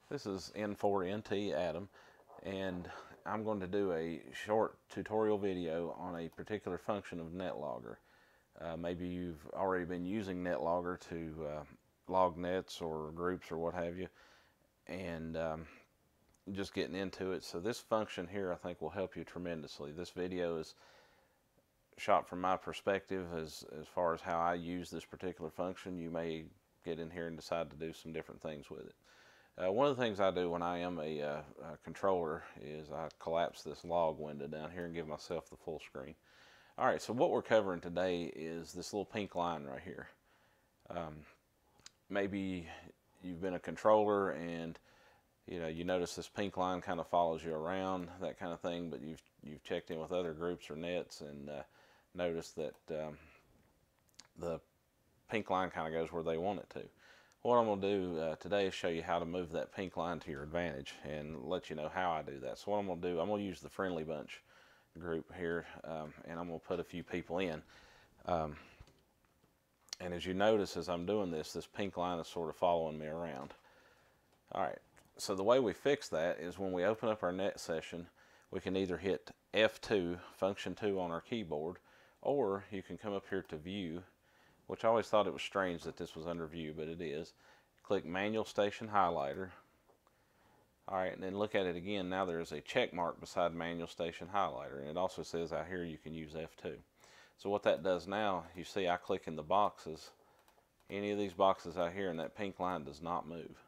This is N4NT Adam, and I'm going to do a short tutorial video on a particular function of Netlogger. Maybe you've already been using Netlogger to log nets or groups or what have you, and just getting into it. So this function here I think will help you tremendously. This video is shot from my perspective as far as how I use this particular function. You may get in here and decide to do some different things with it. One of the things I do when I am a controller is I collapse this log window down here and give myself the full screen. Alright, so what we're covering today is this little pink line right here. Maybe you've been a controller and you notice this pink line kind of follows you around, that kind of thing, but you've checked in with other groups or nets and noticed that the pink line kind of goes where they want it to. What I'm going to do today is show you how to move that pink line to your advantage and let you know how I do that. So what I'm going to do, I'm going to use the friendly bunch group here, and I'm going to put a few people in. And as you notice as I'm doing this, this pink line is sort of following me around. Alright, so the way we fix that is when we open up our net session, we can either hit F2, function 2 on our keyboard, or you can come up here to view, which I always thought it was strange that this was under view, but it is. Click manual station highlighter. Alright, and then look at it again. Now there's a check mark beside manual station highlighter, and it also says out here you can use F2. So what that does now, you see I click in the boxes, any of these boxes out here, and that pink line does not move.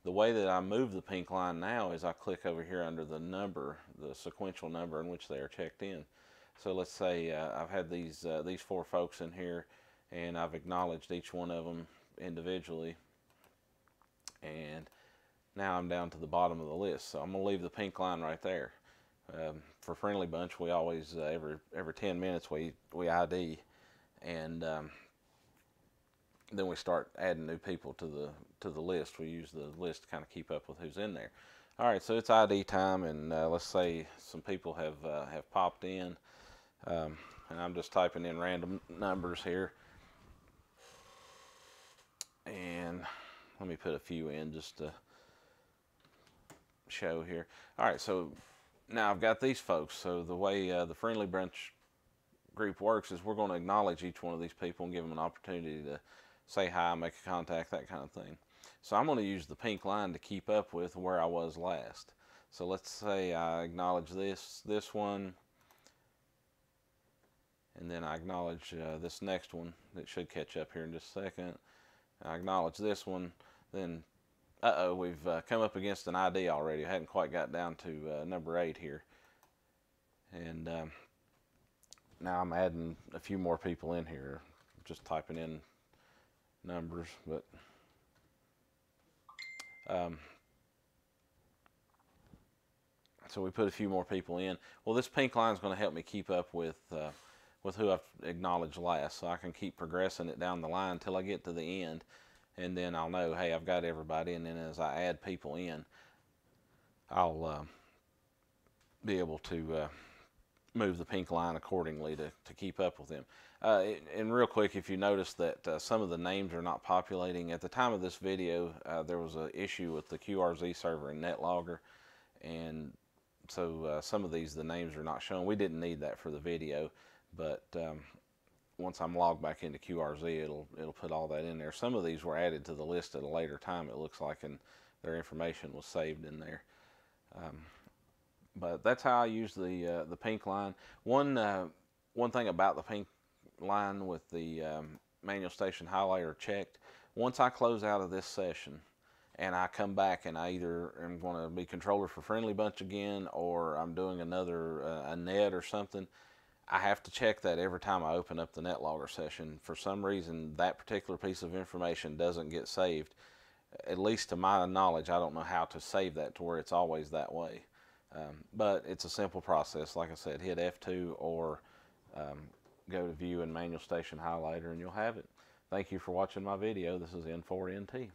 The way that I move the pink line now is I click over here under the number, the sequential number in which they are checked in. So let's say I've had these four folks in here, and I've acknowledged each one of them individually, and now I'm down to the bottom of the list. So I'm going to leave the pink line right there. For Friendly Bunch, we always every 10 minutes we ID, and then we start adding new people to the list. We use the list to kind of keep up with who's in there. All right, so it's ID time, and let's say some people have popped in, and I'm just typing in random numbers here. And let me put a few in just to show here. Alright, so now I've got these folks. So the way the Friendly Bunch group works is we're going to acknowledge each one of these people and give them an opportunity to say hi, make a contact, that kind of thing. So I'm going to use the pink line to keep up with where I was last. So let's say I acknowledge this one, and then I acknowledge this next one that should catch up here in just a second. I acknowledge this one, then we've come up against an ID already. I hadn't quite got down to number 8 here, and now I'm adding a few more people in here, just typing in numbers, but so we put a few more people in. Well, this pink line is going to help me keep up with who I've acknowledged last, so I can keep progressing it down the line until I get to the end, and then I'll know, hey, I've got everybody, and then as I add people in, I'll be able to move the pink line accordingly to keep up with them. And real quick, if you notice that some of the names are not populating, at the time of this video, there was an issue with the QRZ server in Netlogger, and so some of the names are not shown. We didn't need that for the video, but once I'm logged back into QRZ, it'll put all that in there. Some of these were added to the list at a later time, it looks like, and their information was saved in there. But that's how I use the pink line. One thing about the pink line with the manual station highlighter checked, once I close out of this session and I come back and I either am going to be controller for Friendly Bunch again, or I'm doing another a net or something, I have to check that every time I open up the Netlogger session. For some reason, that particular piece of information doesn't get saved. At least to my knowledge, I don't know how to save that to where it's always that way. But it's a simple process. Like I said, hit F2 or go to View and Manual Station Highlighter, and you'll have it. Thank you for watching my video. This is N4NT.